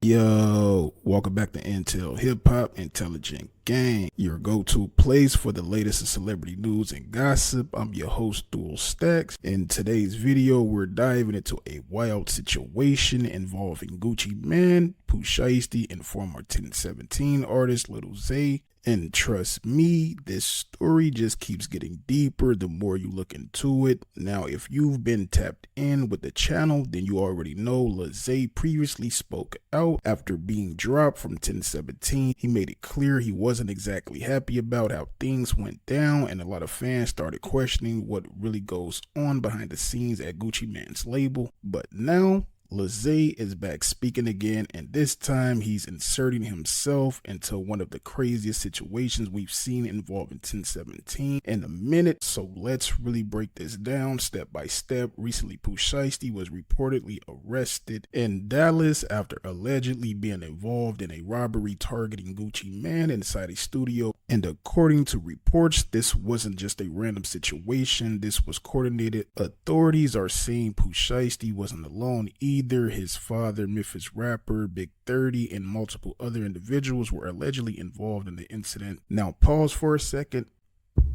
Yo, welcome back to Intel Hip Hop Intelligent Gang, your go-to place for the latest in celebrity news and gossip. I'm your host, Dual Stacks. In today's video, we're diving into a wild situation involving Gucci Mane, Pooh Shiesty, and former 1017 artist Lil Zay. And trust me, this story just keeps getting deeper the more you look into it. Now, if you've been tapped in with the channel, then you already know Lil Zay previously spoke out after being dropped from 1017. He made it clear he wasn't exactly happy about how things went down, and a lot of fans started questioning what really goes on behind the scenes at Gucci Mane's label. But now, Lil Zay is back speaking again, and this time he's inserting himself into one of the craziest situations we've seen involving 1017 in a minute. So let's really break this down step by step. Recently, Pooh Shiesty was reportedly arrested in Dallas after allegedly being involved in a robbery targeting Gucci Mane inside a studio. And according to reports, this wasn't just a random situation. This was coordinated. Authorities are saying Pooh Shiesty wasn't alone either. His father, Memphis rapper Big 30, and multiple other individuals were allegedly involved in the incident. Now pause for a second,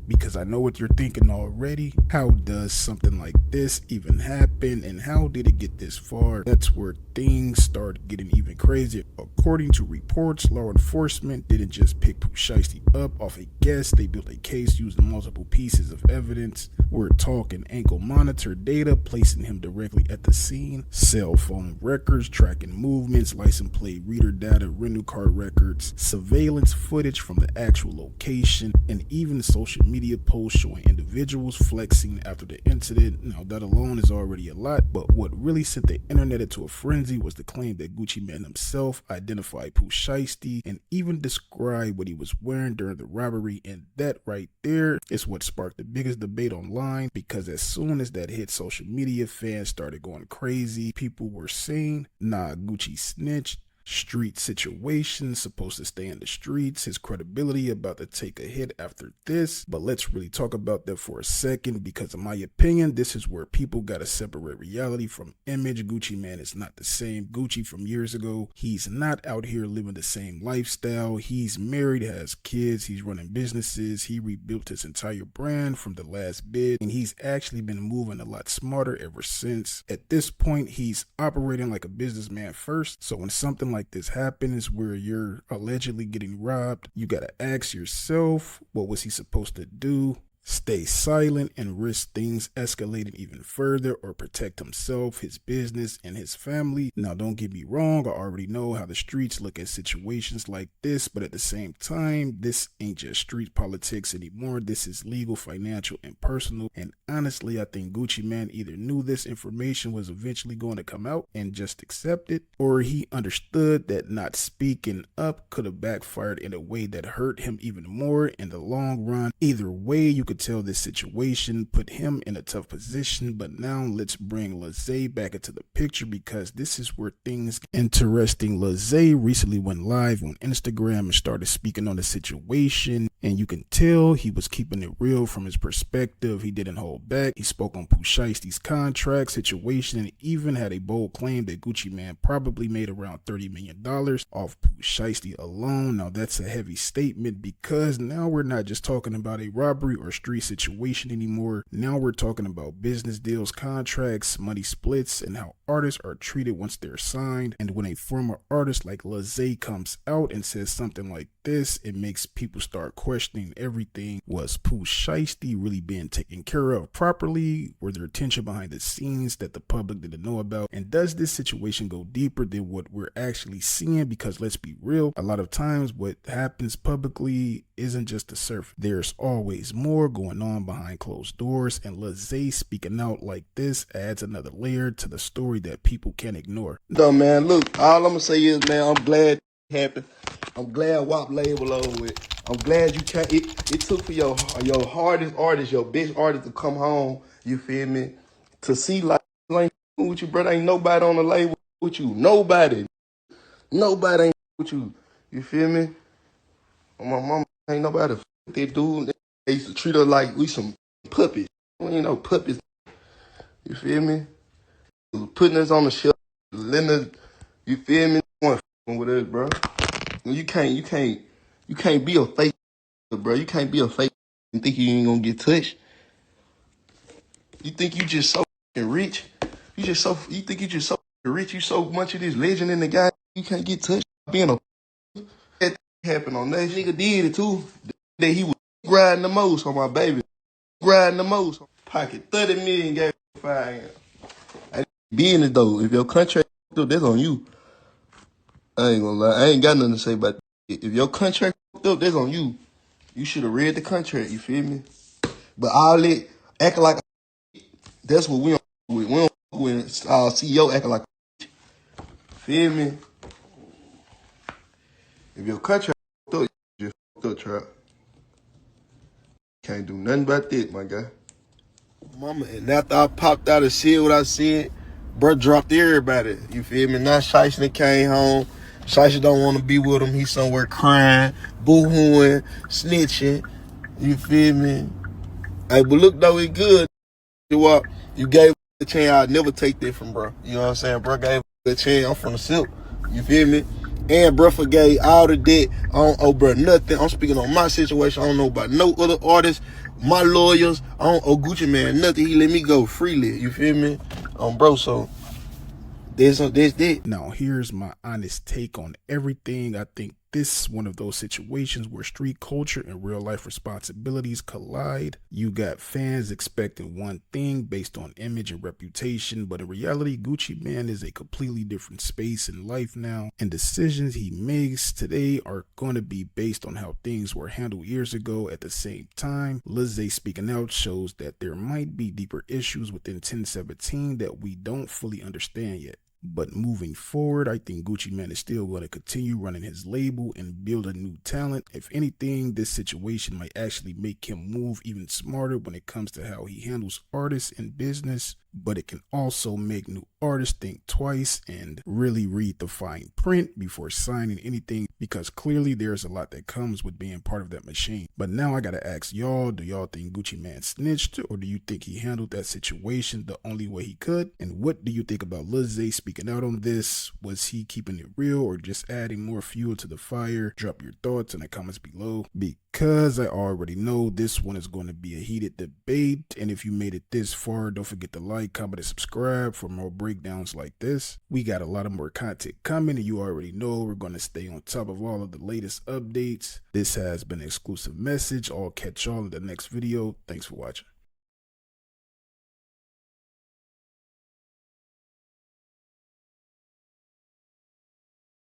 because I know what you're thinking already. How does something like this even happen, and how did it get this far? That's where things start getting even crazier. According to reports, law enforcement didn't just pick Pooh Shiesty up off a guess. They built a case using multiple pieces of evidence. We're talking ankle monitor data, placing him directly at the scene, cell phone records tracking movements, license plate reader data, rental car records, surveillance footage from the actual location, and even social media posts showing individuals flexing after the incident. Now that alone is already a lot, but what really sent the internet into a frenzy was the claim that Gucci Mane himself identified Pooh Shiesty and even described what he was wearing during the robbery, and that right there is what sparked the biggest debate online, because as soon as that hit social media, fans started going crazy. People were saying, nah, Gucci snitched. Street situation, supposed to stay in the streets, his credibility about to take a hit after this. But let's really talk about that for a second, because in my opinion, this is where people gotta separate reality from image. Gucci Mane is not the same Gucci from years ago. He's not out here living the same lifestyle. He's married, has kids, he's running businesses, he rebuilt his entire brand from the last bid, and he's actually been moving a lot smarter ever since. At this point, he's operating like a businessman first. So when something like this happens where you're allegedly getting robbed, you gotta ask yourself, what was he supposed to do? Stay silent and risk things escalating even further, or protect himself, his business, and his family? Now don't get me wrong, I already know how the streets look at situations like this, but at the same time, this ain't just street politics anymore. This is legal, financial, and personal. And honestly, I think Gucci Mane either knew this information was eventually going to come out and just accept it, or he understood that not speaking up could have backfired in a way that hurt him even more in the long run. Either way, you could tell this situation put him in a tough position. But now let's bring Lil Zay back into the picture, because this is where things get interesting. Lil Zay recently went live on Instagram and started speaking on the situation, and you can tell he was keeping it real from his perspective. He didn't hold back. He spoke on Pooh Shiesty's contract situation, and even had a bold claim that Gucci Mane probably made around $30 million off Pooh Shiesty alone. Now that's a heavy statement, because now we're not just talking about a robbery or street situation anymore. Now we're talking about business deals, contracts, money splits, and how artists are treated once they're signed. And when a former artist like Lil Zay comes out and says something like this, it makes people start questioning everything. Was Pooh Shiesty really being taken care of properly? Were there tension behind the scenes that the public didn't know about? And does this situation go deeper than what we're actually seeing? Because let's be real, a lot of times what happens publicly isn't just the surface. There's always more going on behind closed doors, and Lil Zay speaking out like this adds another layer to the story that people can't ignore. No, man, look, all I'm gonna say is, man, I'm glad it happened. I'm glad WAP label over with. I'm glad you can't. It took for your hardest artist, your best artist to come home. You feel me? To see like with you, brother. Ain't nobody on the label with you. Nobody ain't with you. You feel me? My mama ain't nobody with that dude. They used to treat her like we some puppies. We ain't no puppies. You feel me? Putting us on the shelf, letting us. You feel me? with us, bro. You can't be a fake, bro. You can't be a fake and think you ain't gonna get touched. You think you just so fucking rich. You think you just so fucking rich. You so much of this legend in the guy. You can't get touched. Being a that happened on that nigga did it too. That he was grinding the most on my baby. Grinding the most. Pocket 30 million gave fine. Business though. If your contract fucked up, that's on you. I ain't gonna lie. I ain't got nothing to say about that. If your contract fucked up, that's on you. You should have read the contract. You feel me? But all it acting like that's what we don't with. We don't with our CEO acting like feel me. If your contract fucked up, you just fucked up, trap. Can't do nothing about that, my guy. Mama, and after I popped out and said what I said, bro dropped everybody. You feel me? Now Shiesty came home. Shiesty don't want to be with him. He's somewhere crying, boo-hooing, snitching. You feel me? Hey, but look though, it good. You gave a chance. I'd never take that from bro. You know what I'm saying? Bro gave a chance. I'm from the silk. You feel me? And bro forgave all the debt. I don't owe bro nothing. I'm speaking on my situation. I don't know about no other artists. My lawyers. I don't owe Gucci Man nothing. He let me go freely. You feel me? Bro, so there's that. Now, here's my honest take on everything. I think this is one of those situations where street culture and real life responsibilities collide. You got fans expecting one thing based on image and reputation, but in reality, Gucci Mane is a completely different space in life now, and decisions he makes today are going to be based on how things were handled years ago. At the same time, Lil Zay speaking out shows that there might be deeper issues within 1017 that we don't fully understand yet. But moving forward, I think Gucci Mane is still going to continue running his label and build a new talent. If anything, this situation might actually make him move even smarter when it comes to how he handles artists and business. But it can also make new artists think twice and really read the fine print before signing anything, because clearly there's a lot that comes with being part of that machine. But now I gotta ask y'all, do y'all think Gucci Mane snitched, or do you think he handled that situation the only way he could? And what do you think about Lil Zay speaking out on this? Was he keeping it real or just adding more fuel to the fire? Drop your thoughts in the comments below, because I already know this one is going to be a heated debate. And if you made it this far, don't forget to like, comment, and subscribe for more breakdowns like this. We got a lot of more content coming, and you already know we're going to stay on top of all of the latest updates. This has been an exclusive message. I'll catch y'all in the next video. Thanks for watching.